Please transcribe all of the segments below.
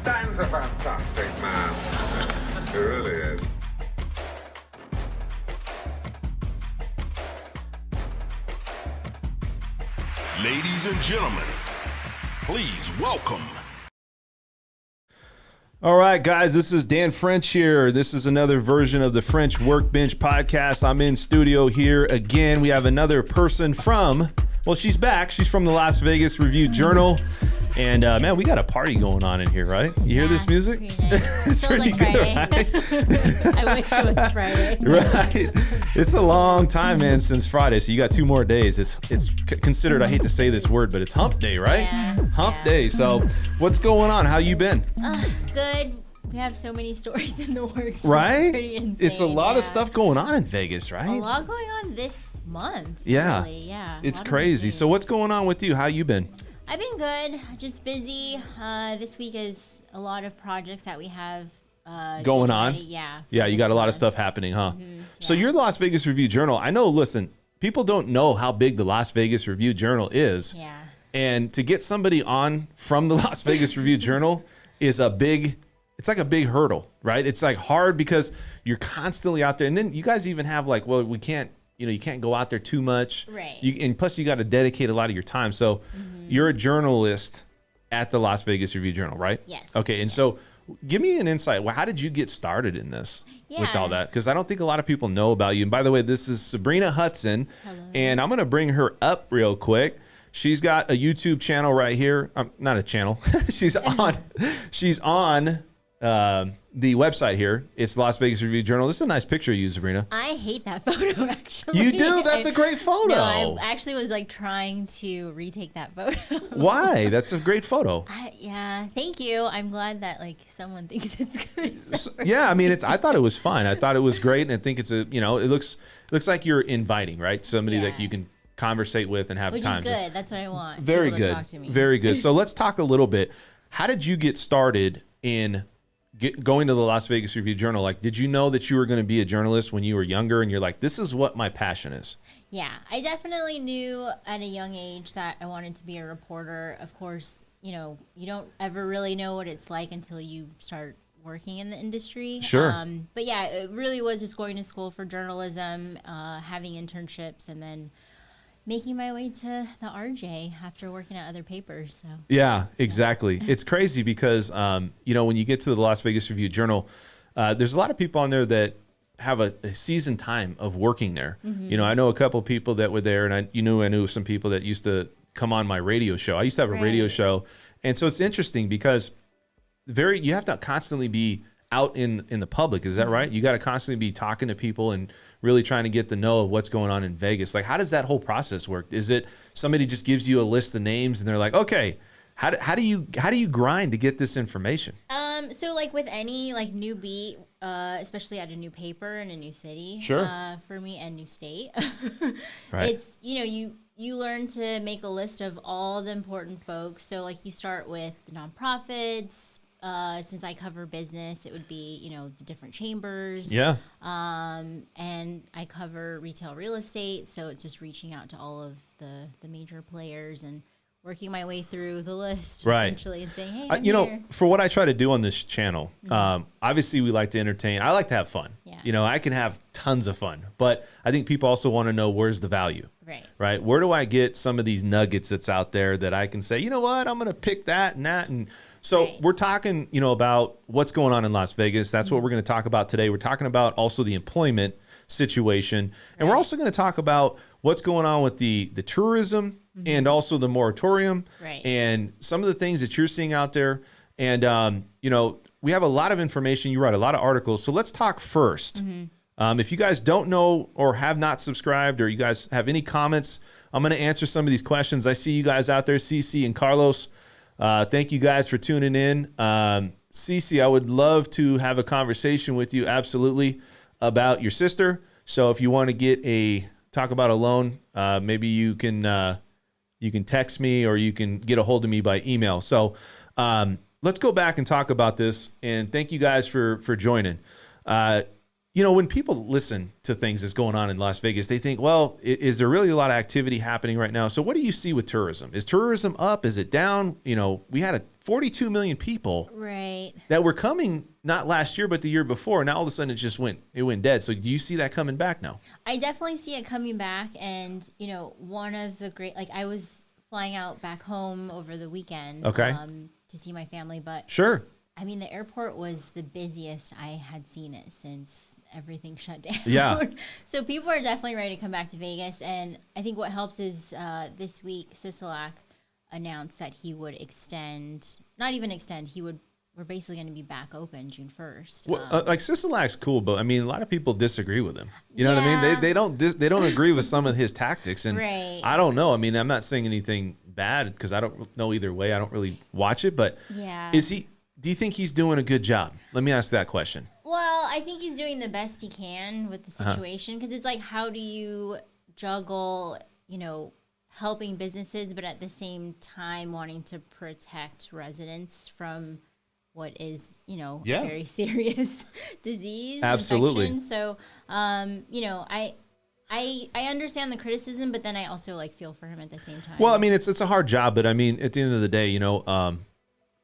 Dan's a fantastic man. He really is. Ladies and gentlemen, please welcome. All right, guys, this is Dan French here. This is another version of the French Workbench podcast. I'm in studio here again. We have another person from, well, she's back. She's from the Las Vegas Review-Journal. And man, we got a party going on in here, right? You hear this music? Pretty nice. It's Feels pretty like good, Friday. right? I wish it was Friday. Right. It's a long time, man, since Friday. So you got 2 more days. It's considered, I hate to say this word, but it's hump day, right? Yeah, Hump day. So what's going on? How you been? Good. We have so many stories in the works. Right? It's pretty insane. It's a lot of stuff going on in Vegas, right? A lot going on this month. Yeah. Really. Yeah. It's crazy. So what's going on with you? How you been? I've been good. Just busy. This week is a lot of projects that we have Going on? ready. Yeah. Yeah, you got a lot of month. stuff happening, huh? So yeah. you're the Las Vegas Review-Journal. I know, listen, people don't know how big the Las Vegas Review-Journal is. Yeah. And to get somebody on from the Las Vegas Review-Journal is it's like a big hurdle, right? It's like hard because you're constantly out there. And then you guys even have like, well, you can't go out there too much. Right. And plus you got to dedicate a lot of your time. So you're a journalist at the Las Vegas Review-Journal, right? Yes. Okay. And so give me an insight. Well, how did you get started in this with all that? Because I don't think a lot of people know about you. And by the way, this is Sabrina Hudson. Hello. And I'm going to bring her up real quick. She's got a YouTube channel right here. Not a channel. She's on the website here. It's Las Vegas Review-Journal. This is a nice picture of you, Sabrina. I hate that photo, actually. You do? That's a great photo. No, I actually was like trying to retake that photo. Why? That's a great photo. Yeah, thank you. I'm glad that like someone thinks it's good. Yeah, I mean, I thought it was fine. I thought it was great, and I think it's it looks like you're inviting, right? Somebody that Yeah. you can conversate with and have Which time. is good. That's what I want. Very people to good. talk to me. Very good. So let's talk a little bit. How did you get started in going to the Las Vegas Review-Journal? Like, did you know that you were going to be a journalist when you were younger, and you're like, this is what my passion is? Yeah, I definitely knew at a young age that I wanted to be a reporter. Of course, you don't ever really know what it's like until you start working in the industry. Sure. But yeah, it really was just going to school for journalism, having internships, and then making my way to the RJ after working at other papers. So Yeah, exactly. It's crazy because, when you get to the Las Vegas Review-Journal, there's a lot of people on there that have a seasoned time of working there. I know a couple of people that were there, and I knew some people that used to come on my radio show. I used to have a radio Right. show. And so it's interesting because you have to constantly be out in the public. Is that right? You got to constantly be talking to people and really trying to get to know what's going on in Vegas. Like, how does that whole process work? Is it somebody just gives you a list of names and they're like, okay, how do you grind to get this information? So like with any like new beat, especially at a new paper in a new city, Sure. For me and new state, Right. it's you learn to make a list of all the important folks. So like you start with the nonprofits. Since I cover business, it would be the different chambers. Yeah. And I cover retail real estate, so it's just reaching out to all of the major players and working my way through the list, Right. essentially, and saying, hey, I'm here. For what I try to do on this channel, obviously we like to entertain. I like to have fun. Yeah. I can have tons of fun, but I think people also want to know, where's the value, right? Where do I get some of these nuggets that's out there that I can say, you know what, I'm going to pick that and that. And so Right. we're talking, about what's going on in Las Vegas. That's what we're going to talk about today. We're talking about also the employment situation. And we're also going to talk about what's going on with the tourism and also the moratorium Right. and some of the things that you're seeing out there. And, we have a lot of information. You write a lot of articles. So let's talk first. If you guys don't know or have not subscribed, or you guys have any comments, I'm going to answer some of these questions. I see you guys out there, Cece and Carlos. Thank you guys for tuning in. Cece, I would love to have a conversation with you, absolutely, about your sister. So if you want to talk about a loan, maybe you can text me, or you can get a hold of me by email. So let's go back and talk about this. And thank you guys for joining. when people listen to things that's going on in Las Vegas, they think, well, is there really a lot of activity happening right now? So what do you see with tourism? Is tourism up? Is it down? We had 42 million people that were coming not last year, but the year before. Now all of a sudden it went dead. So do you see that coming back now? I definitely see it coming back. And, one of the great, I was flying out back home over the weekend to see my family, but sure. I mean, the airport was the busiest I had seen it since everything shut down. Yeah. So people are definitely ready to come back to Vegas. And I think what helps is this week, Sisolak announced that he would we're basically going to be back open June 1st. Well, Sisolak's cool, but I mean, a lot of people disagree with him. You know what I mean? They don't agree with some of his tactics. And I don't know. I mean, I'm not saying anything bad because I don't know either way. I don't really watch it, but do you think he's doing a good job? Let me ask that question. Well, I think he's doing the best he can with the situation because it's like, how do you juggle, helping businesses, but at the same time wanting to protect residents from what is, a very serious disease. Absolutely. Infection. So, I understand the criticism, but then I also feel for him at the same time. Well, I mean, it's a hard job, but I mean, at the end of the day,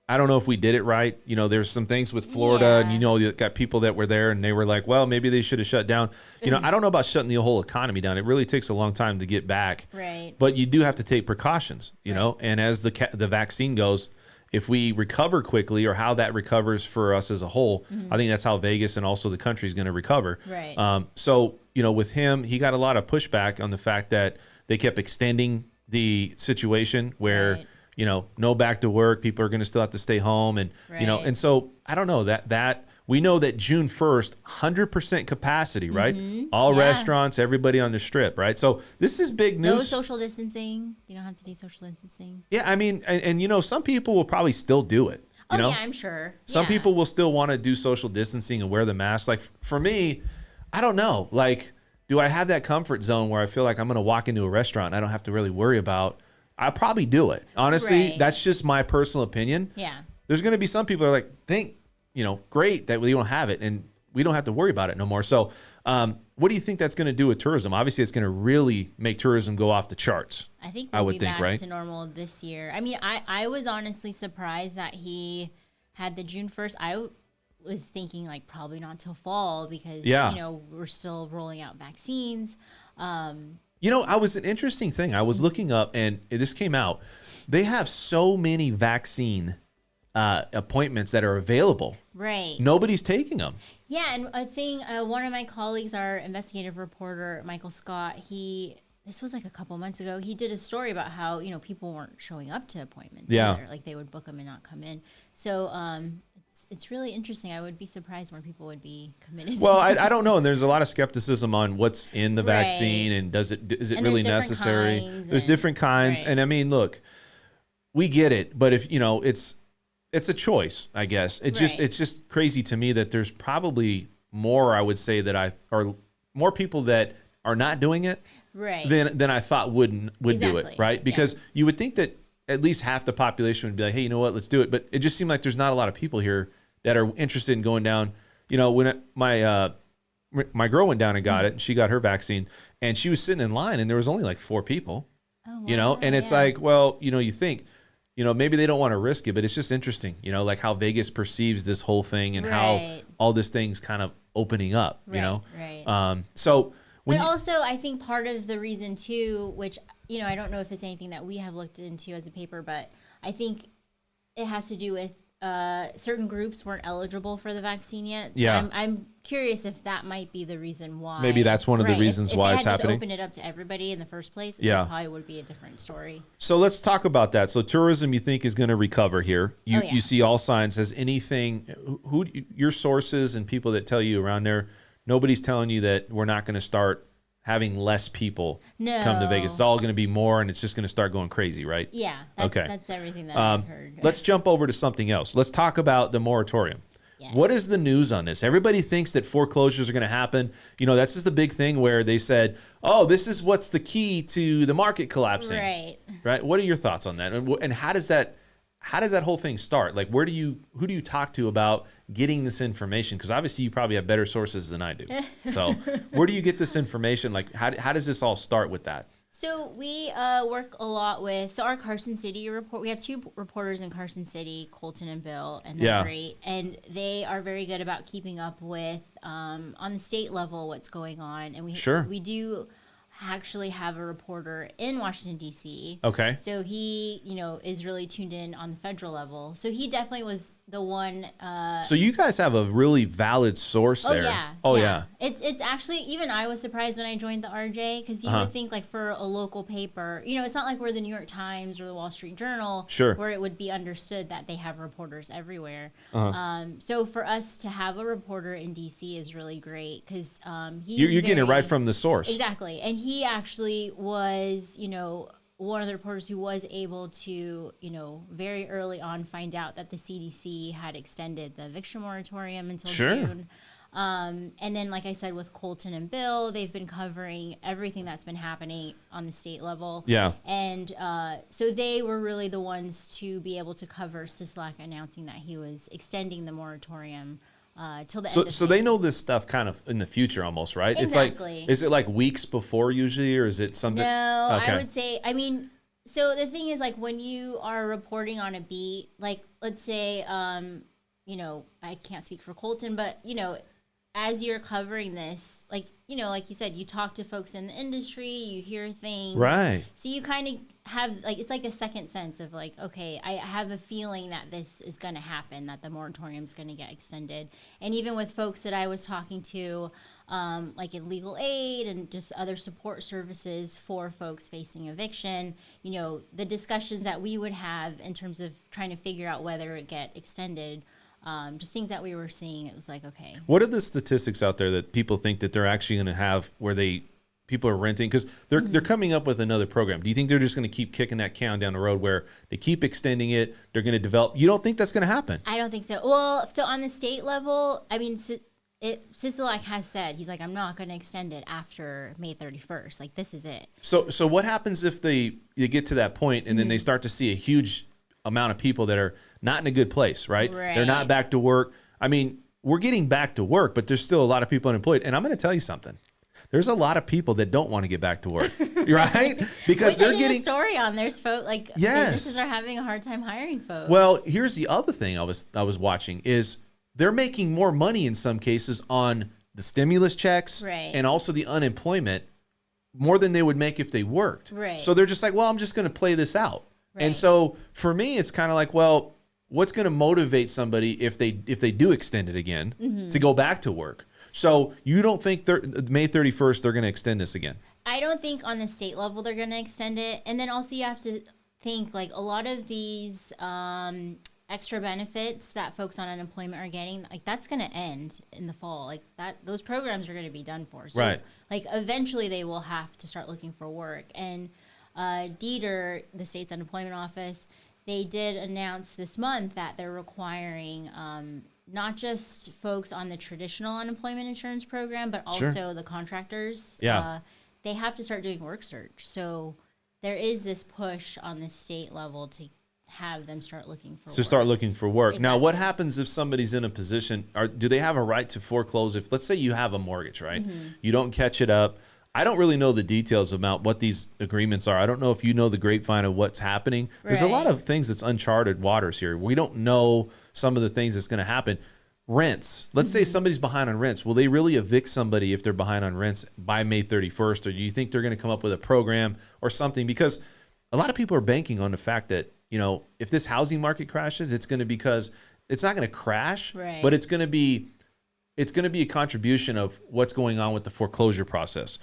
I don't know if we did it right. There's some things with Florida, and you got people that were there and they were like, well, maybe they should have shut down. I don't know about shutting the whole economy down. It really takes a long time to get back. Right. But you do have to take precautions, know, and as the vaccine goes, if we recover quickly or how that recovers for us as a whole, I think that's how Vegas and also the country is going to recover. Right. So, with him, he got a lot of pushback on the fact that they kept extending the situation where, no back to work, people are going to still have to stay home. And, and so I don't know that we know that June 1st, 100% capacity, right? All restaurants, everybody on the strip, right? So this is big news. No social distancing. You don't have to do social distancing. Yeah, I mean, and some people will probably still do it. Yeah, I'm sure. Some people will still want to do social distancing and wear the mask. Like for me, I don't know. Do I have that comfort zone where I feel like I'm going to walk into a restaurant and I don't have to really worry about? I'll probably do it. Honestly, that's just my personal opinion. Yeah. There's going to be some people that are like, great that we don't have it and we don't have to worry about it no more. So what do you think that's going to do with tourism? Obviously, it's going to really make tourism go off the charts. I think we'll be back to normal this year. I mean, I was honestly surprised that he had the June 1st. I was thinking probably not till fall because, we're still rolling out vaccines. I was an interesting thing. I was looking up and this came out. They have so many vaccine appointments that are available. Right. Nobody's taking them. Yeah. And a thing, one of my colleagues, our investigative reporter, Michael Scott, this was a couple months ago. He did a story about how, people weren't showing up to appointments. Yeah. Either. They would book them and not come in. So, it's really interesting. I would be surprised more people would be committed. Well, I don't know. And there's a lot of skepticism on what's in the vaccine and is it really necessary? There's different kinds. And I mean, look, we get it, but if it's a choice, I guess. It's just crazy to me that there's probably more, I would say, or more people that are not doing it than I thought would do it, right? Because you would think that at least half the population would be like, hey, you know what, let's do it. But it just seemed like there's not a lot of people here that are interested in going down. When my girl went down and got it, she got her vaccine, and she was sitting in line, and there was only 4 people. Oh, wow. And it's well, you think, maybe they don't want to risk it, but it's just interesting, how Vegas perceives this whole thing and how all this thing's kind of opening up, So but also, I think part of the reason too, which, I don't know if it's anything that we have looked into as a paper, but I think it has to do with certain groups weren't eligible for the vaccine yet. So I'm curious if that might be the reason why. Maybe that's one of the reasons why it's happening. If they had just opened it up to everybody in the first place, it probably would be a different story. So let's talk about that. So tourism, you think, is going to recover here. You see all signs. Has anything, your sources and people that tell you around there, nobody's telling you that we're not going to start having less people come to Vegas. It's all going to be more, and it's just going to start going crazy, right? Yeah. That's everything that I've heard. Let's jump over to something else. Let's talk about the moratorium. Yes. What is the news on this? Everybody thinks that foreclosures are going to happen. That's just the big thing where they said, oh, this is what's the key to the market collapsing. Right. Right. What are your thoughts on that? And how how does that whole thing start? Like, who do you talk to about getting this information? Because obviously you probably have better sources than I do. So where do you get this information? Like, how does this all start with that? So we work a lot with, our Carson City report. We have 2 reporters in Carson City, Colton and Bill, and they're great. And they are very good about keeping up with, on the state level, what's going on. And we do actually have a reporter in Washington, D.C. Okay. So he, is really tuned in on the federal level. So he definitely was the one. So you guys have a really valid source there. Yeah. It's actually, even I was surprised when I joined the RJ, because you would think, like, for a local paper, it's not like we're the New York Times or the Wall Street Journal, where it would be understood that they have reporters everywhere. So for us to have a reporter in D.C. is really great, because you're getting it right from the source. Exactly. And he actually was, one of the reporters who was able to, very early on find out that the CDC had extended the eviction moratorium until June. And then, like I said, with Colton and Bill, they've been covering everything that's been happening on the state level. Yeah. And so they were really the ones to be able to cover Sisolak announcing that he was extending the moratorium till the end of So they know this stuff kind of in the future almost, right? Exactly. It's like, is it like weeks before usually, or is it something? No, okay. I would say, so the thing is, like, when you are reporting on a beat, like, let's say, I can't speak for Colton, but, as you're covering this, like, like you said, you talk to folks in the industry, you hear things. Right. So you kind of have, like, it's like a second sense of, like, okay, I have a feeling that this is going to happen, that the moratorium is going to get extended. And even with folks that I was talking to, like in legal aid and just other support services for folks facing eviction, the discussions that we would have in terms of trying to figure out whether it get extended, just things that we were seeing, it was like, okay. What are the statistics out there that people think that they're actually going to have where people are renting? Because they're coming up with another program. Do you think they're just going to keep kicking that can down the road where they keep extending it? They're going to develop. You don't think that's going to happen? I don't think so. Well, so on the state level, Sisolak has said, he's like, I'm not going to extend it after May 31st. Like, this is it. So what happens if you get to that point and then they start to see a huge amount of people that are not in a good place, right? They're not back to work. We're getting back to work, but there's still a lot of people unemployed. And I'm going to tell you something. There's a lot of people that don't want to get back to work, right? Because they're getting a story on. There's folks, like, businesses are having a hard time hiring folks. Well, here's the other thing I was watching is they're making more money in some cases on the stimulus checks and also the unemployment more than they would make if they worked. Right. So they're just like, well, I'm just going to play this out. Right. And so for me, it's kind of like, well, what's going to motivate somebody if they do extend it again to go back to work? So you don't think May 31st they're going to extend this again? I don't think on the state level they're going to extend it. And then also you have to think, like, a lot of these extra benefits that folks on unemployment are getting, like, that's going to end in the fall. Like, those programs are going to be done for. So, like, eventually they will have to start looking for work. And DETR, the state's unemployment office, they did announce this month that they're requiring not just folks on the traditional unemployment insurance program, but also the contractors. They have to start doing work search. So there is this push on the state level to have them start looking for work. Start looking for work. Exactly. Now, what happens if somebody's in a position, do they have a right to foreclose? If, let's say you have a mortgage, right? You don't catch it up. I don't really know the details about what these agreements are. I don't know if you know the grapevine of what's happening. There's a lot of things that's uncharted waters here. We don't know some of the things that's going to happen. Rents. Let's say somebody's behind on rents. Will they really evict somebody if they're behind on rents by May 31st? Or do you think they're going to come up with a program or something? Because a lot of people are banking on the fact that, if this housing market crashes, it's going to because it's not going to crash, but it's going to be a contribution of what's going on with the foreclosure process.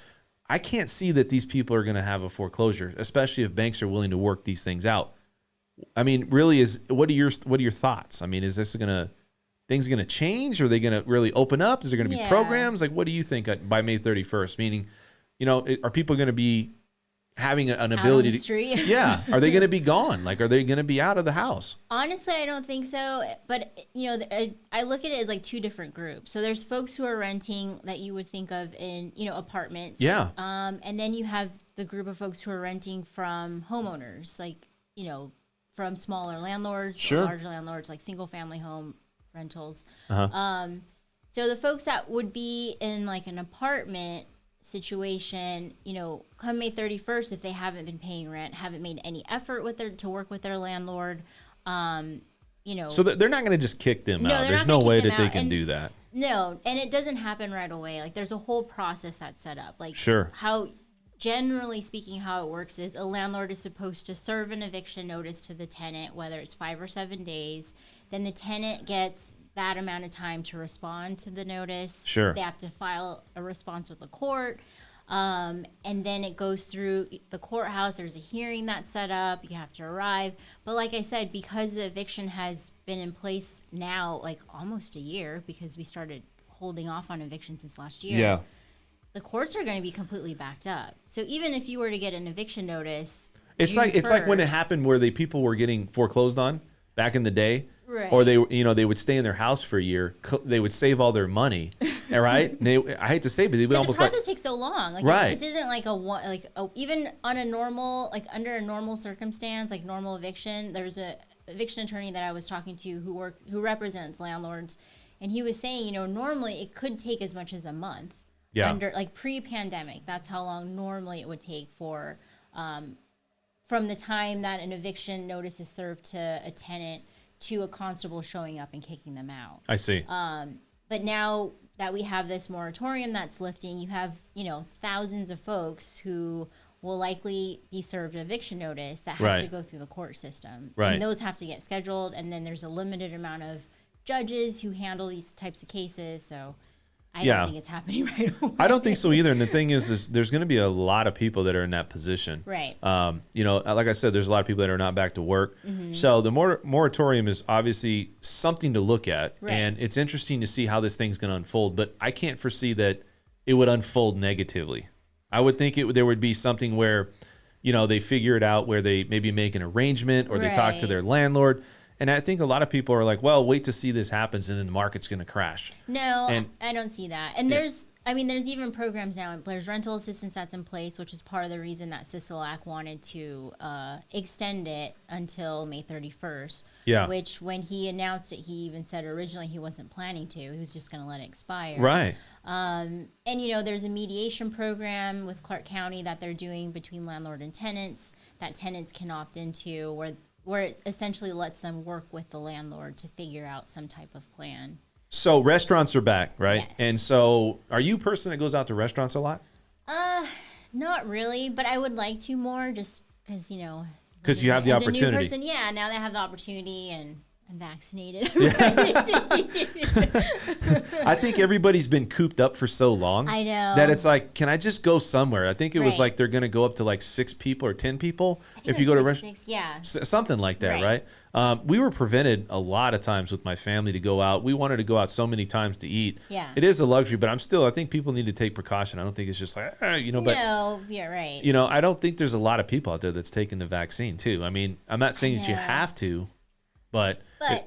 I can't see that these people are going to have a foreclosure, especially if banks are willing to work these things out. Really, what are your thoughts? Is this things going to change? Are they going to really open up? Is there going to be programs? Like, what do you think by May 31st? Meaning, are people going to be having an ability to, are they going to be gone? Like, are they going to be out of the house? Honestly, I don't think so. But, I look at it as like two different groups. So there's folks who are renting that you would think of in, apartments. Yeah. And then you have the group of folks who are renting from homeowners, like, from smaller landlords, Sure. or larger landlords, like single family home rentals. Uh-huh. So the folks that would be in like an apartment situation, come May 31st, if they haven't been paying rent, haven't made any effort to work with their landlord, So they're not going to just kick them No, out. they're There's not no gonna way kick that them they out. can And do that. No, and it doesn't happen right away. Like there's a whole process that's set up. Like Sure. Generally speaking, how it works is a landlord is supposed to serve an eviction notice to the tenant, whether it's 5 or 7 days. Then the tenant gets that amount of time to respond to the notice. Sure. They have to file a response with the court. And then it goes through the courthouse. There's a hearing that's set up. You have to arrive. But like I said, because the eviction has been in place now like almost a year, because we started holding off on eviction since last year. Yeah. The courts are going to be completely backed up. So even if you were to get an eviction notice, It's June like when it 1st, happened where people were getting foreclosed on back in the day. Right. Or they would stay in their house for a year. They would save all their money, right? And I hate to say, but they would But the almost process takes so long. Like Right. this isn't like even on a normal, like under a normal circumstance, like normal eviction. There's a eviction attorney that I was talking to who represents landlords, and he was saying, normally it could take as much as a month. Yeah. Under like pre-pandemic, that's how long normally it would take for, from the time that an eviction notice is served to a tenant to a constable showing up and kicking them out. I see. But now that we have this moratorium that's lifting, you have, thousands of folks who will likely be served an eviction notice that has Right. to go through the court system. Right. And those have to get scheduled, and then there's a limited amount of judges who handle these types of cases. So I Yeah. don't think it's happening right away. I don't think so either. And the thing is there's going to be a lot of people that are in that position. Right. Like I said, there's a lot of people that are not back to work. Mm-hmm. So the moratorium is obviously something to look at. Right. And it's interesting to see how this thing's going to unfold. But I can't foresee that it would unfold negatively. I would think there would be something where, they figure it out, where they maybe make an arrangement or they talk to Right. their landlord. And I think a lot of people are like, well, wait to see this happens and then the market's going to crash. No, And- I don't see that. And there's even programs now. There's rental assistance that's in place, which is part of the reason that Sisolak wanted to extend it until May 31st. Yeah. Which, when he announced it, he even said originally he wasn't planning to. He was just going to let it expire. Right. And there's a mediation program with Clark County that they're doing between landlord and tenants that tenants can opt into, where it essentially lets them work with the landlord to figure out some type of plan. So restaurants are back, right? Yes. And so are you a person that goes out to restaurants a lot? Not really, but I would like to more, just because 'Cause you have the as opportunity. A new person, yeah. Now that I have the opportunity and I'm vaccinated. I think everybody's been cooped up for so long. I know. That it's like, can I just go somewhere? I think it was Right. like they're going to go up to like 6 people or 10 people I think if you it's go to six, restaurant. yeah. Something like that, Right. right? We were prevented a lot of times with my family to go out. We wanted to go out so many times to eat. Yeah. It is a luxury, but I think people need to take precaution. I don't think it's just like, but No, yeah, right. I don't think there's a lot of people out there that's taking the vaccine too. I mean, I'm not saying that you know. have to, but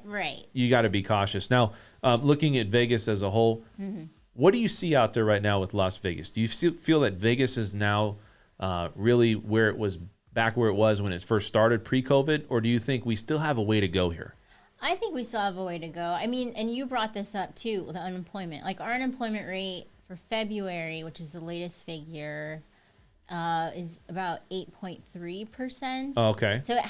Right. you got to be cautious. Now, looking at Vegas as a whole, Mm-hmm. what do you see out there right now with Las Vegas? Do you feel that Vegas is now really where it was when it first started pre-COVID, or do you think we still have a way to go here? I think we still have a way to go. I mean, and you brought this up too with the unemployment. Like our unemployment rate for February, which is the latest figure, is about 8.3%. Oh, okay. So it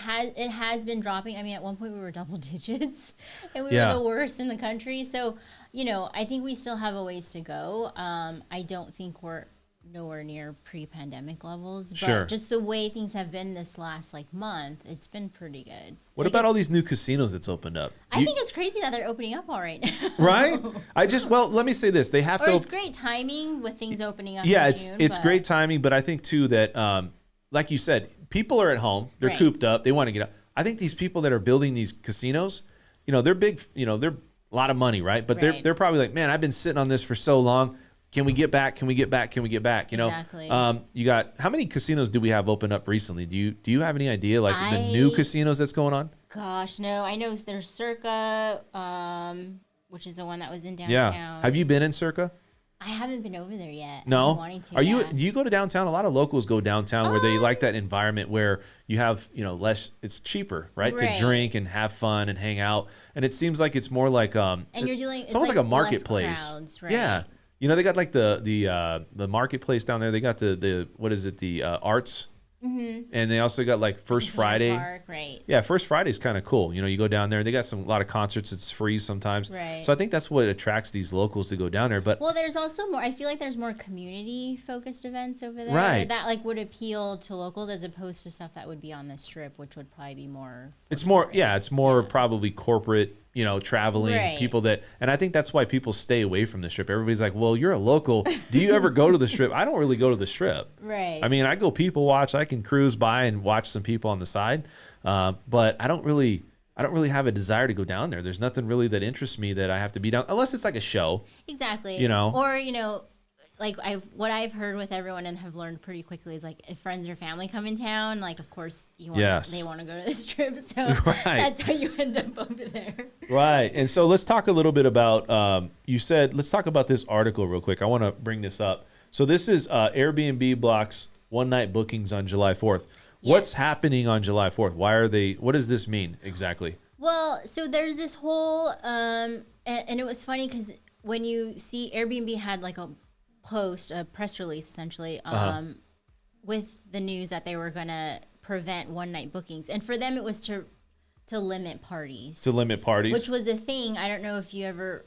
has been dropping. I mean, at one point we were double digits, and we Yeah. were the worst in the country. So I think we still have a ways to go. I don't think we're nowhere near pre-pandemic levels, but Sure. just the way things have been this last month, it's been pretty good. What Like, about all these new casinos that's opened up? I think it's crazy that they're opening up all right now. Right? Let me say this. They have Or to it's great timing with things opening up. Yeah, in it's June, but- great timing, but I think too that like you said, people are at home, they're Right. cooped up, they want to get out. I think these people that are building these casinos, they're big, they're a lot of money, right? But Right. they're probably like, man, I've been sitting on this for so long. Can we get back? Can we get back? Can we get back? Exactly. You got how many casinos do we have open up recently? Do you have any idea, like the new casinos that's going on? Gosh, no. I know there's Circa, which is the one that was in downtown. Yeah. Have you been in Circa? I haven't been over there yet. No, I've been wanting to. are you? Yeah. Do you go to downtown? A lot of locals go downtown where they like that environment where you have less. It's cheaper, right, to Right. drink and have fun and hang out. And it seems like it's more like And you're dealing. It's almost like a less marketplace. crowds, right? Yeah, they got like the marketplace down there. They got the what is it, the arts. Mm-hmm. And they also got like First Friday. Park, right. Yeah, First Friday is kind of cool. You go down there. They got a lot of concerts. It's free sometimes. Right. So I think that's what attracts these locals to go down there. But Well, there's also more. I feel like there's more community-focused events over there, Right. that like would appeal to locals as opposed to stuff that would be on the Strip, which would probably be more. for it's more, tourists. it's more probably corporate, traveling Right. people and I think that's why people stay away from the Strip. Everybody's like, well, you're a local. Do you ever go to the Strip? I don't really go to the Strip. Right. I mean, I go people watch. I can cruise by and watch some people on the side. But I don't really have a desire to go down there. There's nothing really that interests me that I have to be down, unless it's like a show. Exactly. Or like what I've heard with everyone and have learned pretty quickly is like if friends or family come in town, like of course they want to go to the Strip, so Right. that's how you end up over there. Right. And so let's talk a little bit about, let's talk about this article real quick. I want to bring this up. So this is Airbnb blocks one-night bookings on July 4th. What's Yes. happening on July 4th? What does this mean exactly? Well, so there's this whole, and it was funny because when you see Airbnb had like a press release essentially, with the news that they were going to prevent one-night bookings. And for them, it was to limit parties. To limit parties? Which was a thing. I don't know if you ever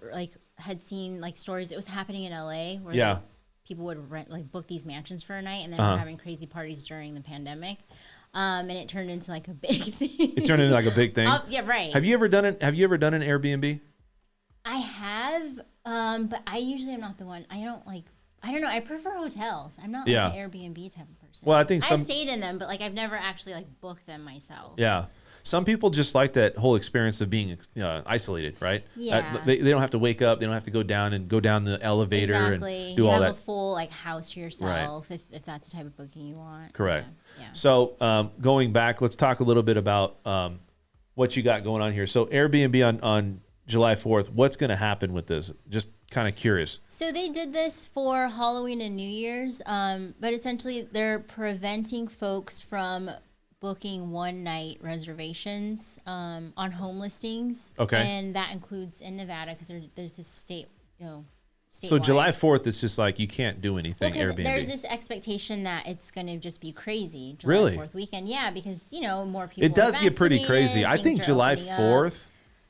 had seen stories. It was happening in LA where Yeah. people would book these mansions for a night and then were having crazy parties during the pandemic. And it turned into a big thing. It turned into a big thing? Yeah, right. Have you ever done an Airbnb? I have, but I usually am not the one. I don't know. I prefer hotels. I'm not Yeah. an Airbnb type of person. Well, I think I've stayed in them, but I've never actually booked them myself. Yeah. Some people just like that whole experience of being isolated, right? Yeah. They don't have to wake up. They don't have to go down the elevator Exactly. and do you all have that. a full house to yourself if that's the type of booking you want. Correct. Yeah. So going back, let's talk a little bit about what you got going on here. So Airbnb on July 4th, what's going to happen with this? Just kind of curious. So they did this for Halloween and New Year's, but essentially they're preventing folks from booking one-night reservations on home listings. Okay. And that includes in Nevada because there's this state, statewide. So July 4th, it's just you can't do anything Airbnb. There's this expectation that it's going to just be crazy. July Really? 4th weekend. Yeah, because, more people It does are get pretty crazy. vaccinated, I think things are July opening up. 4th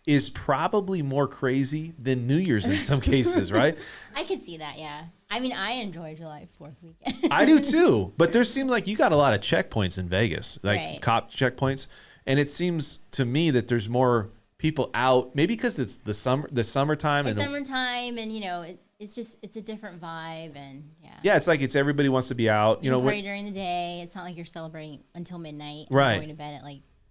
is probably more crazy than New Year's in some cases, right? I could see that, yeah. I mean, I enjoy July 4th weekend. I do too, but there seems like you got a lot of checkpoints in Vegas, Right. cop checkpoints, and it seems to me that there's more people out. Maybe because it's the summertime, It's and summertime, and it's a different vibe, and yeah, it's everybody wants to be out. You party when, during the day. It's not like you're celebrating until midnight. Right. Going to bed at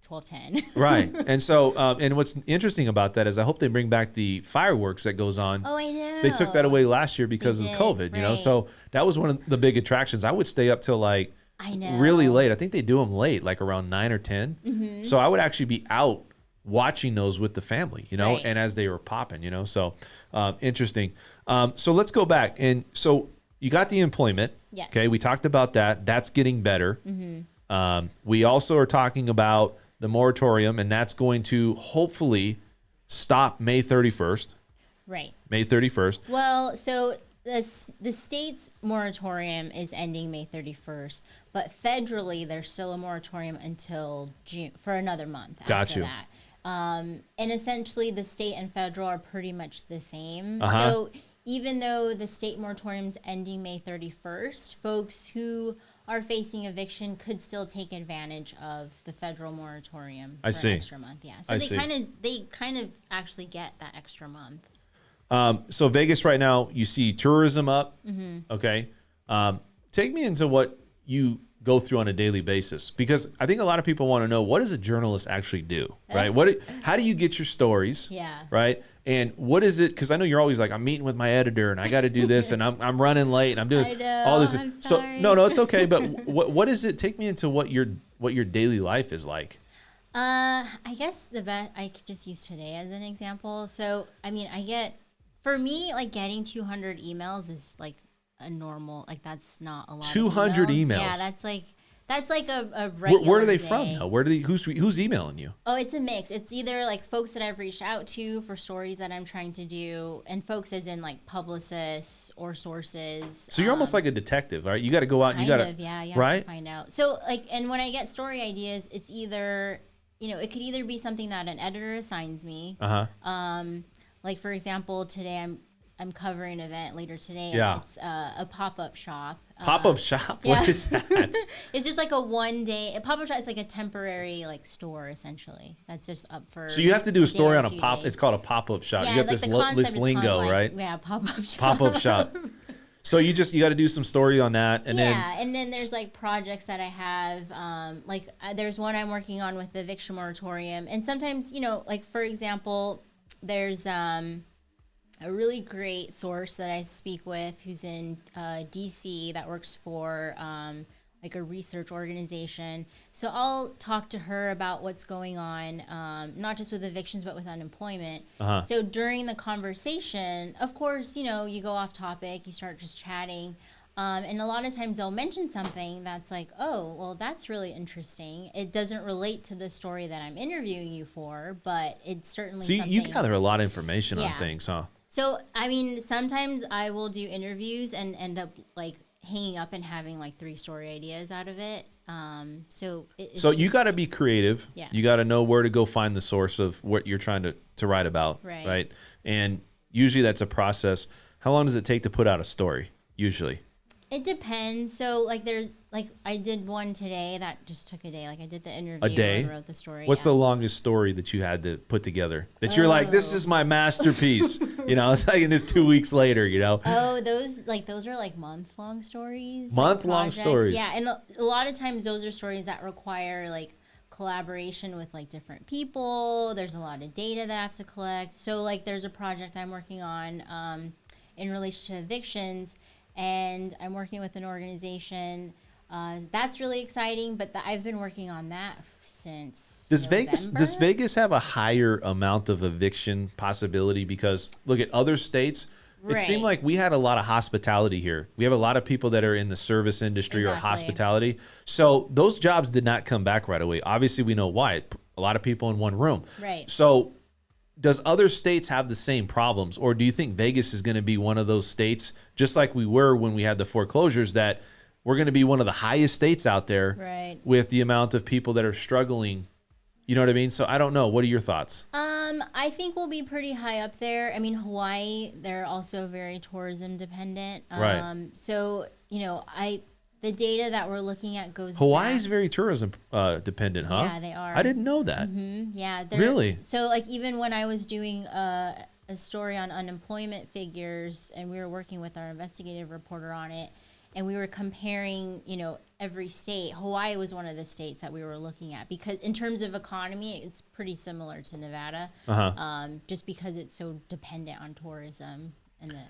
12:10. right, and so and what's interesting about that is I hope they bring back the fireworks that goes on. Oh, I know. They took that away last year because of did, COVID, right. So that was one of the big attractions. I would stay up till I know. really late. I think they do them late, around 9 or 10. Mm-hmm. So I would actually be out watching those with the family, Right. and as they were popping, So interesting. So let's go back. And so you got the employment. Yes. Okay. We talked about that. That's getting better. Mm-hmm. We also are talking about the moratorium, and that's going to hopefully stop May 31st. Right. May 31st. Well, so the state's moratorium is ending May 31st, but federally there's still a moratorium until June for another month. Got after you. That. And essentially the state and federal are pretty much the same. Uh-huh. So even though the state moratorium's ending May 31st, folks who are facing eviction could still take advantage of the federal moratorium for see. an extra month. Yeah. So I they see. kind of actually get that extra month. So Vegas right now, you see tourism up. Mm-hmm. Okay. Take me into what you go through on a daily basis, because I think a lot of people want to know, what does a journalist actually do, right? How do you get your stories? Yeah. Right. And what is it? Because I know you're always like, I'm meeting with my editor and I got to do this and I'm running late and I'm doing I know, all this. I'm So sorry. no, it's okay. But what is it? Take me into what your daily life is like. I guess the best, I could just use today as an example. So, I mean, I get For me, like getting 200 emails is like a normal, like that's not a lot. 200 of emails. Yeah, that's like a regular Where are they day. from now? Who's emailing you? Oh, it's a mix. It's either like folks that I've reached out to for stories that I'm trying to do, and folks as in like publicists or sources. So you're almost like a detective, right? You got to go out and you got to, yeah, you have right? to find out. So like, and when I get story ideas, it's either, it could either be something that an editor assigns me. Like for example, today I'm covering an event later today. Yeah. And it's a pop-up shop. Pop-up shop? Yeah. What is that? It's just like a one-day. A pop-up shop is like a temporary like store essentially. That's just up for. So you have to do a story on a few pop. days. It's called a pop-up shop. Yeah, You got like this the concept is lingo, kinda right? Yeah, pop-up shop. Pop-up shop. So you got to do some story on that, and and then there's like projects that I have. There's one I'm working on with the eviction moratorium, and sometimes like for example, there's a really great source that I speak with who's in DC that works for like a research organization. So I'll talk to her about what's going on, not just with evictions, but with unemployment. So during the conversation, of course, you go off topic, you start just chatting. And a lot of times they'll mention something that's like, oh, well, that's really interesting. It doesn't relate to the story that I'm interviewing you for, but it's certainly so something. you gather a lot of information on Yeah. things, huh? So, I mean, sometimes I will do interviews and end up like hanging up and having like 3 story ideas out of it. So you got to be creative. Yeah. You got to know where to go find the source of what you're trying to write about, right? And usually that's a process. How long does it take to put out a story, usually? It depends. So, like I did one today that just took a day. Like I did the interview A day? and wrote the story. What's the longest story that you had to put together? That you're like, this is my masterpiece. It's like, and it's 2 weeks later, Oh, those are like month-long stories. Month-long stories. Yeah, and a lot of times those are stories that require like collaboration with like different people. There's a lot of data that I have to collect. So like there's a project I'm working on in relation to evictions, and I'm working with an organization. That's really exciting, but I've been working on that since Does November. Vegas have a higher amount of eviction possibility? Because look at other states. It seemed like we had a lot of hospitality here. We have a lot of people that are in the service industry or hospitality. So those jobs did not come back right away. Obviously, we know why. A lot of people in one room. Right. So does other states have the same problems? Or do you think Vegas is going to be one of those states, just like we were when we had the foreclosures, that we're going to be one of the highest states out there with the amount of people that are struggling? You know what I mean? So I don't know. What are your thoughts? I think we'll be pretty high up there. I mean, Hawaii, they're also very tourism dependent. Right. So, the data that we're looking at goes Hawaii's back. very tourism dependent, huh? Yeah, they are. I didn't know that. Yeah. Really? So, like, even when I was doing a story on unemployment figures, and we were working with our investigative reporter on it, and we were comparing, every state. Hawaii was one of the states that we were looking at because in terms of economy, it's pretty similar to Nevada, just because it's so dependent on tourism and the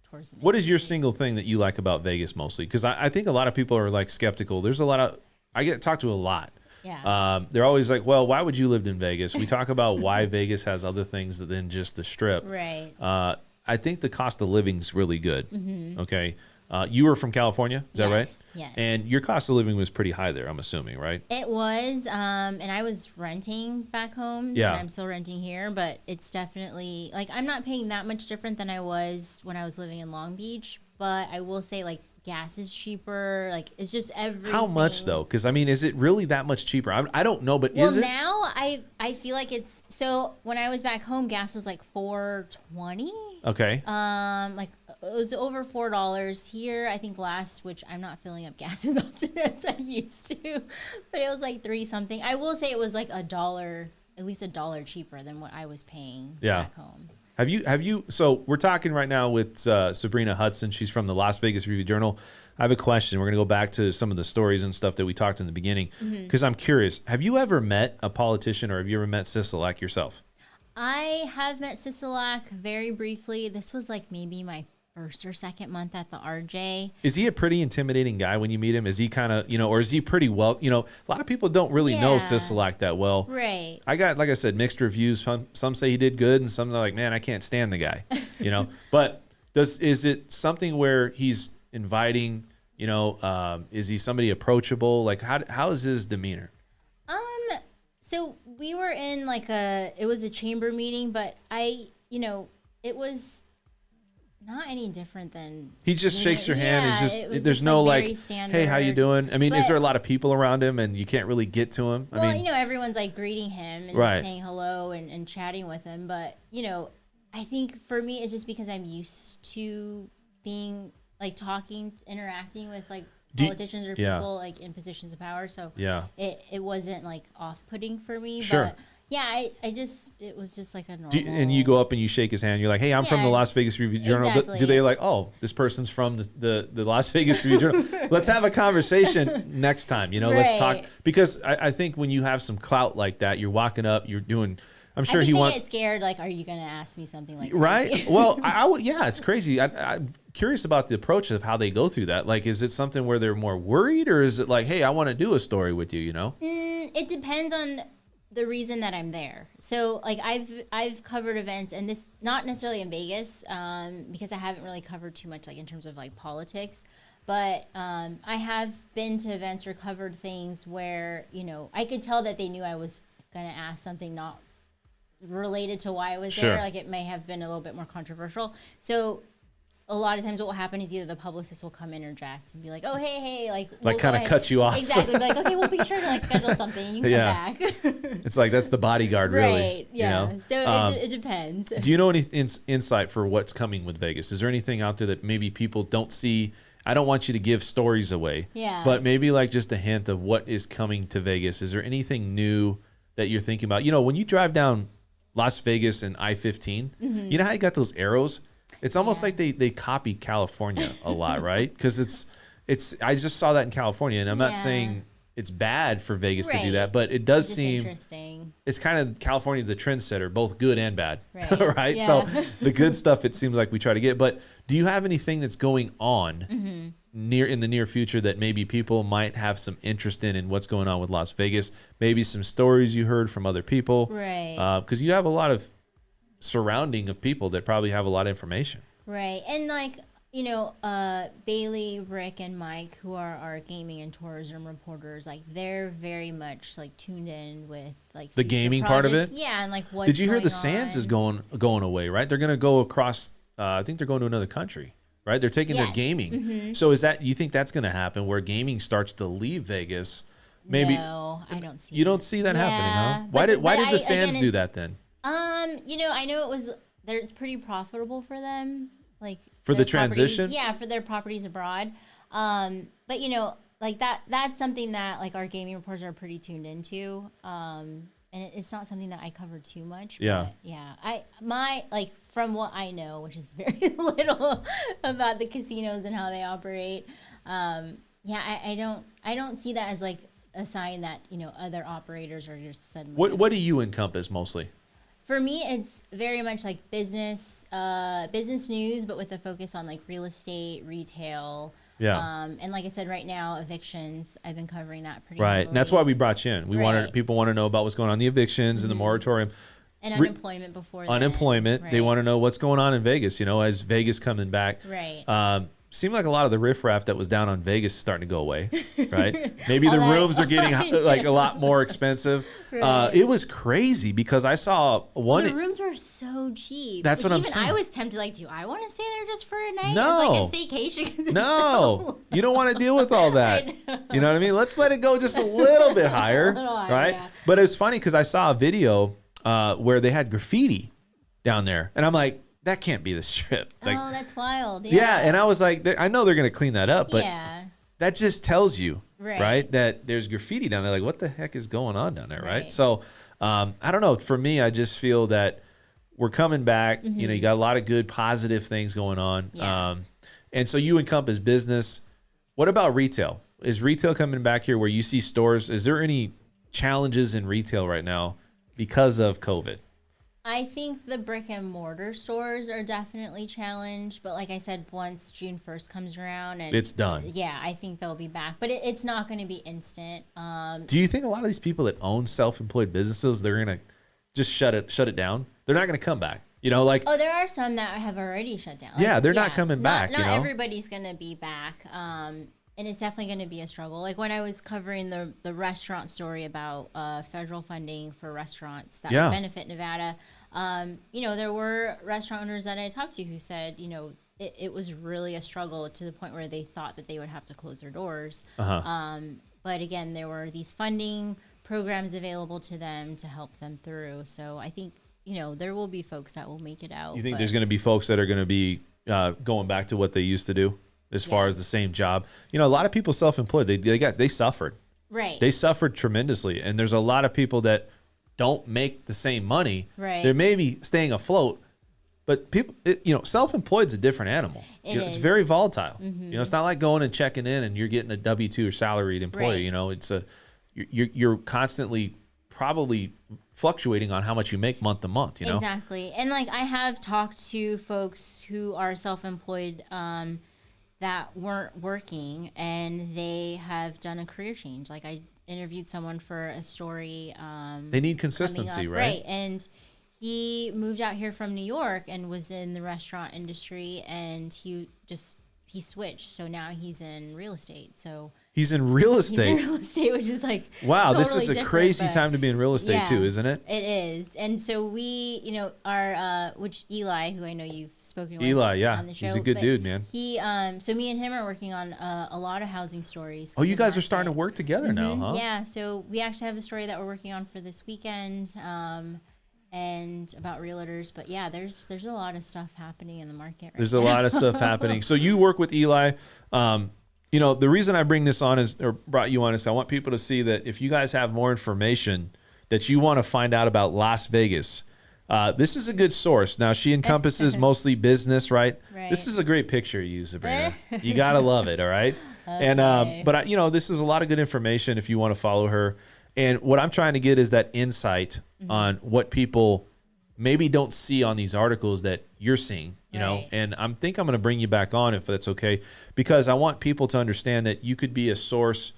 tourism. What is your single thing that you like about Vegas mostly? Because I think a lot of people are like skeptical. There's a lot of, I get talked to a lot. Yeah. They're always like, well, why would you live in Vegas? We talk about why Vegas has other things than just the strip. Right. I think the cost of living's really good. Okay. You were from California, is that right? Yes. And your cost of living was pretty high there, I'm assuming, right? It was, and I was renting back home. Yeah. And I'm still renting here, but it's definitely, like, I'm not paying that much different than I was when I was living in Long Beach, but I will say, like, gas is cheaper. Like, it's just everything. How much, though? Because, I mean, is it really that much cheaper? I don't know, but is it? Well, now I feel like it's, so when I was back home, gas was like $4.20. Okay. Like, it was over $4 here. I think which I'm not filling up gas as often as I used to, but it was like $3 something. I will say it was like $1, at least $1 cheaper than what I was paying back home. Have you? So we're talking right now with Sabrina Hudson. She's from the Las Vegas Review-Journal. I have a question. We're going to go back to some of the stories and stuff that we talked in the beginning because I'm curious. Have you ever met a politician, or have you ever met Sisolak yourself? I have met Sisolak very briefly. This was like maybe my first or second month at the RJ. Is he a pretty intimidating guy when you meet him? Is he kind of, or is he pretty well, a lot of people don't really know Sisolak that well. Right. I got, like I said, mixed reviews. Some say he did good, and some are like, man, I can't stand the guy. you know. But is it something where he's inviting, you know, is he somebody approachable? Like how is his demeanor? So we were in like it was a chamber meeting, but it was not any different than he just shakes your hand. Yeah, And it there's just, no very like, standard. hey, how you doing? I mean, is But- there a lot of people around him and you can't really get to him? Well, I mean, you know, everyone's like greeting him and Right. saying hello and chatting with him. But, you know, I think for me, it's just because I'm used to being like talking, interacting with like politicians or yeah. people like in positions of power. So yeah. it wasn't like off-putting for me. Sure. But yeah, it was just like a normal. And you go up and you shake his hand. You're like, hey, I'm from the Yeah, Las Vegas Review Journal. exactly. Do they like, oh, this person's from the Las Vegas Review Journal? Let's have a conversation next time. You know, let's talk. Right. Because I think when you have some clout like that, you're walking up, you're doing, I'm sure I think he they wants. get scared. Like, are you going to ask me something like Right. crazy? Well, yeah, it's crazy. I'm curious about the approach of how they go through that. Like, is it something where they're more worried or is it like, hey, I want to do a story with you, you know? It depends on the reason that I'm there. So like I've covered events, and this not necessarily in Vegas, because I haven't really covered too much like in terms of like politics, but I have been to events or covered things where, you know, I could tell that they knew I was gonna ask something not related to why I was Sure. there. Like it may have been a little bit more controversial. So a lot of times what will happen is either the publicist will come interject and be like, oh, hey, like we'll Like kind go of ahead. cut you off. Exactly. Be like, okay, we'll be sure to like schedule something and you can Yeah. come back. It's like, that's the bodyguard, really. Right. Yeah. You know? So it depends. Do you know any insight for what's coming with Vegas? Is there anything out there that maybe people don't see? I don't want you to give stories away. Yeah. But maybe like just a hint of what is coming to Vegas. Is there anything new that you're thinking about? You know, when you drive down Las Vegas and I-15, you know how you got those arrows? It's almost like they copy California a lot, right? Because it's I just saw that in California, and I'm not saying it's bad for Vegas to do Right. that, but it does Just seem interesting. it's kind of California the trendsetter, both good and bad, Right. right? Yeah. So the good stuff it seems like we try to get. But do you have anything that's going on in the near future that maybe people might have some interest in what's going on with Las Vegas? Maybe some stories you heard from other people, Right. Because you have a lot of surrounding of people that probably have a lot of information. Right. And like, you know, Bailey, Rick, and Mike, who are our gaming and tourism reporters, like they're very much like tuned in with like The future gaming part of projects. it? Yeah, and like what Did you hear the Sands is going away, right? They're going to go across. I think they're going to another country, right? They're taking their Yes. gaming. So is that, you think that's going to happen where gaming starts to leave Vegas? Maybe No, I don't see. you don't see that happening, huh? Yeah, Why but did I- the Sands again, do that then? You know, I know it's pretty profitable for them, like For the their properties- transition? Yeah, for their properties abroad. But you know, like that's something that like our gaming reporters are pretty tuned into. And it's not something that I cover too much. Yeah. But yeah. My like from what I know, which is very little about the casinos and how they operate. Yeah, I don't see that as like a sign that, you know, other operators are just suddenly. What do you encompass mostly? For me, it's very much like business news, but with a focus on like real estate, retail. Yeah. And like I said, right now, evictions. I've been covering that pretty Right. heavily. And that's why we brought you in. Right. People want to know about what's going on, the evictions and the moratorium. And unemployment before that. Unemployment. They Right. want to know what's going on in Vegas, you know, as Vegas coming back. Right. Seemed like a lot of the riffraff that was down on Vegas is starting to go away, right? Maybe the All that- rooms are getting like a lot more expensive. Right. It was crazy because I saw one. The rooms were so cheap. That's what I'm even saying. I was tempted, like, do I want to stay there just for a night? No. It's like a staycation. 'Cause it's No, you don't want to deal with all that. I You know what I mean? Let's let it go just a little bit higher, little higher, right? yeah. But it was funny because I saw a video where they had graffiti down there, and I'm like, that can't be the Strip. Like, oh, that's wild. yeah, and I was like, I know they're gonna clean that up, but yeah. that just tells you, Right. that there's graffiti down there. Like, what the heck is going on down there, right? Right. So, I don't know. For me, I just feel that we're coming back. You know, you got a lot of good, positive things going on. Yeah. And so you encompass business. What about retail? Is retail coming back here where you see stores? Is there any challenges in retail right now because of COVID? I think the brick and mortar stores are definitely challenged, but like I said, once June 1st comes around and It's done. Yeah, I think they'll be back, but it's not going to be instant. Do you think a lot of these people that own self-employed businesses, they're gonna just shut it down? They're not gonna come back. You know, like, Oh, there are some that have already shut down. yeah, they're not coming back. Not you know? everybody's going to be back. And it's definitely going to be a struggle. Like when I was covering the restaurant story about federal funding for restaurants that would benefit Nevada, you know, there were restaurant owners that I talked to who said, you know, it was really a struggle to the point where they thought that they would have to close their doors. But again, there were these funding programs available to them to help them through. So I think, you know, there will be folks that will make it out. You think there's going to be folks that are going to be going back to what they used to do as far as the same job? You know, a lot of people self-employed, they suffered. Right. They suffered tremendously. And there's a lot of people that don't make the same money. Right. They're maybe staying afloat, but people, you know, self-employed is a different animal. It's very volatile. You know, it's not like going and checking in and you're getting a W-2 or salaried employee. Right. You know, it's you're constantly probably fluctuating on how much you make month to month. You know, exactly. And like I have talked to folks who are self-employed that weren't working, and they have done a career change. Like I interviewed someone for a story. They need consistency, right? Right. And he moved out here from New York and was in the restaurant industry, and he switched. So now he's in real estate. So he's in real estate. He's in real estate, which is like wow, totally this is a crazy time to be in real estate too, isn't it? It is. And so we, you know, our which Eli, who I know you've spoken with on the show, he's a good dude, man. He so me and him are working on a lot of housing stories. Oh, you guys are starting to work together now, huh? Yeah. So we actually have a story that we're working on for this weekend. And about realtors, but yeah, there's a lot of stuff happening in the market right There's now. a lot of stuff happening. So you work with Eli. You know, the reason I bring this on brought you on is I want people to see that if you guys have more information that you want to find out about Las Vegas, this is a good source. Now, she encompasses mostly business, right? This is a great picture you use, Sabrina. You got to love it, all right? Okay. And but you know, this is a lot of good information if you want to follow her. And what I'm trying to get is that insight on what people maybe don't see on these articles that you're seeing, you know. And I'm going to bring you back on if that's okay, because I want people to understand that you could be a source.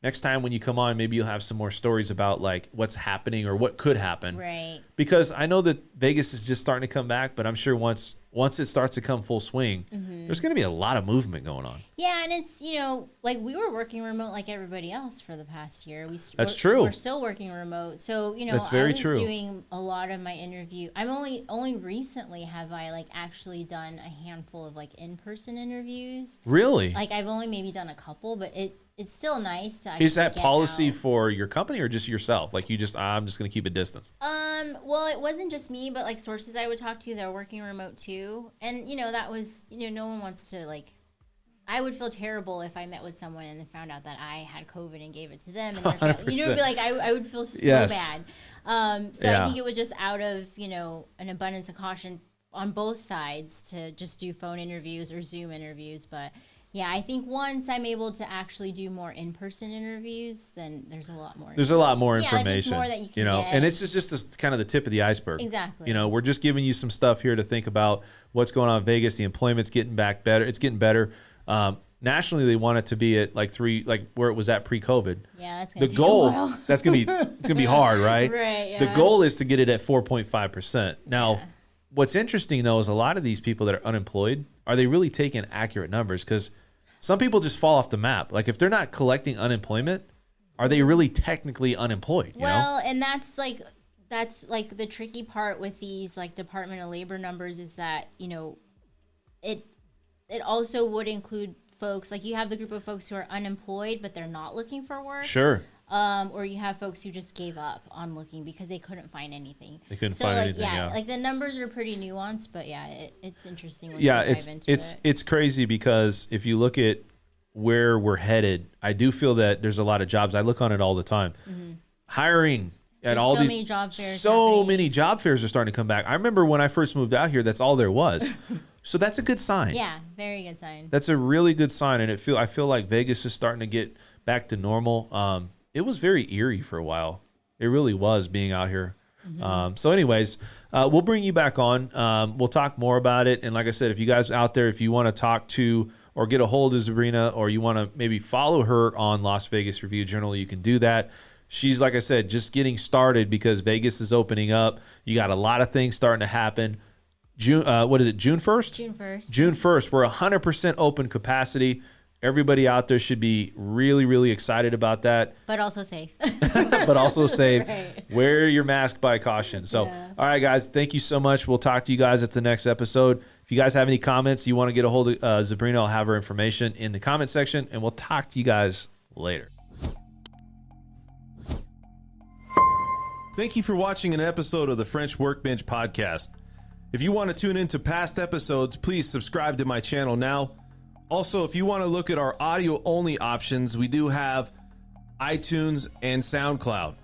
Next time when you come on, maybe you'll have some more stories about like what's happening or what could happen. Right. Because I know that Vegas is just starting to come back, but I'm sure once it starts to come full swing, there's going to be a lot of movement going on. Yeah, and it's, you know, like we were working remote like everybody else for the past year. That's true. We're still working remote. So, you know, That's very I was true. doing a lot of my interview. I'm only recently have I like actually done a handful of like in-person interviews. Really? Like I've only maybe done a couple, but it's still nice to Is that policy for your company or just yourself? Like I'm just going to keep a distance. Well, it wasn't just me, but like sources I would talk to, they're working remote too. And, you know, that was, you know, no one wants to like, I would feel terrible if I met with someone and they found out that I had COVID and gave it to them. And you know, it'd be like, I would feel so bad. So I think it was just out of, you know, an abundance of caution on both sides to just do phone interviews or Zoom interviews. But yeah, I think once I'm able to actually do more in-person interviews, then there's a lot more. There's a lot more information, there's more that you can know, get. And it's just kind of the tip of the iceberg. Exactly. You know, we're just giving you some stuff here to think about what's going on in Vegas. The employment's getting back better. It's getting better. Nationally, they want it to be at like where it was at pre-COVID. Yeah, that's gonna the goal. A while. That's it's gonna be hard, right? Right. Yeah. The goal is to get it at 4.5%. Now, what's interesting though is a lot of these people that are unemployed, are they really taking accurate numbers? Because some people just fall off the map. Like if they're not collecting unemployment, are they really technically unemployed? You know? And that's like the tricky part with these like Department of Labor numbers is that, you know, it also would include folks like you have the group of folks who are unemployed but they're not looking for work. Sure. Or you have folks who just gave up on looking because they couldn't find anything. They couldn't find anything. Yeah, like the numbers are pretty nuanced, but yeah, it's interesting. When you dive into it. It's crazy because if you look at where we're headed, I do feel that there's a lot of jobs. I look on it all the time. Hiring at all these many job fairs. So many job fairs are starting to come back. I remember when I first moved out here, that's all there was. So that's a good sign. Yeah, very good sign. That's a really good sign, and I feel like Vegas is starting to get back to normal. It was very eerie for a while. It really was being out here. So anyways, we'll bring you back on. We'll talk more about it. And like I said, if you guys out there, if you want to talk to or get a hold of Sabrina, or you want to maybe follow her on Las Vegas Review Journal, you can do that. She's, like I said, just getting started because Vegas is opening up. You got a lot of things starting to happen. June 1st? June 1st. June 1st. We're 100% open capacity. Everybody out there should be really, really excited about that. But also safe. But also safe. Right. Wear your mask by caution. So, all right, guys, thank you so much. We'll talk to you guys at the next episode. If you guys have any comments, you want to get a hold of Sabrina, I'll have her information in the comment section, and we'll talk to you guys later. Thank you for watching an episode of the French Workbench podcast. If you want to tune into past episodes, please subscribe to my channel now. Also, if you want to look at our audio-only options, we do have iTunes and SoundCloud.